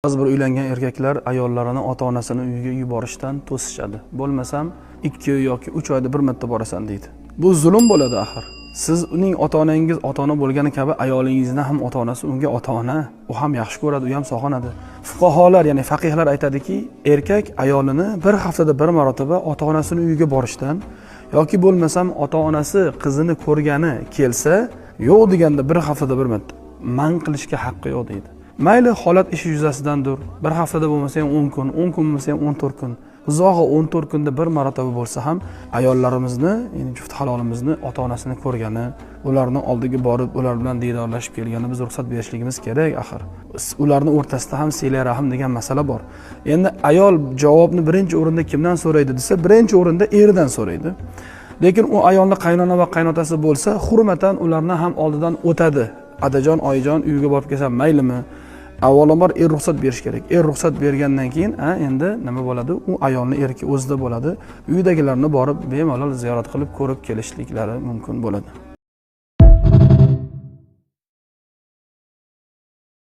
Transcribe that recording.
Ba'zi bir uylangan erkaklar ayollarini ota-onasini uyiga yuborishdan to'sishadi. Bo'lmasam 2 yoki 3 oyda bir marta borasan deydi. Bu zulm bo'ladi axir. Siz uning ota-onangiz ota-ona bo'lgani kabi ayolingizni ham ota-onasi unga ota-ona, u ham yaxshi ko'radi, u ham sog'inadi. Fuqaholar, ya'ni faqihlar aytadiki, erkak ayolini bir haftada bir marotaba ota-onasining uyiga borishdan yoki bo'lmasam ota-onasi qizini ko'rgani kelsa, yo'q deganda bir haftada bir marta man qilishga haqqi yo'q deydi. Mayli holat ishi yuzasidandir. Bir haftada bo'lmasa ham 10 kun, 10 kun bo'lmasa ham 14 kun. Uzog'i 14 kunda bir marotaba bo'lsa ham ayollarimizni, ya'ni juft halolimizni ota-onasini ko'rgani, ularning oldiga borib, ular bilan diydorlashib kelgani biz ruxsat berishligimiz kerak axir. Ularning o'rtasida ham sila rahim degan masala bor. Endi ayol javobni birinchi o'rinda kimdan so'raydi desa, birinchi o'rinda eridan so'raydi. Lekin u ayolning qaynona va qaynotasi bo'lsa, hurmatan ularni ham oldidan o'tadi. Adajon, oyijon uyiga borib kelsa maylimi? Avvalambor ruxsat berish kerak. Ruxsat bergandan keyin, endi nima bo'ladi? U ayolning erki o'zida bo'ladi. Uydagilarni borib bemalol ziyorat qilib ko'rib kelishliklari mumkin bo'ladi.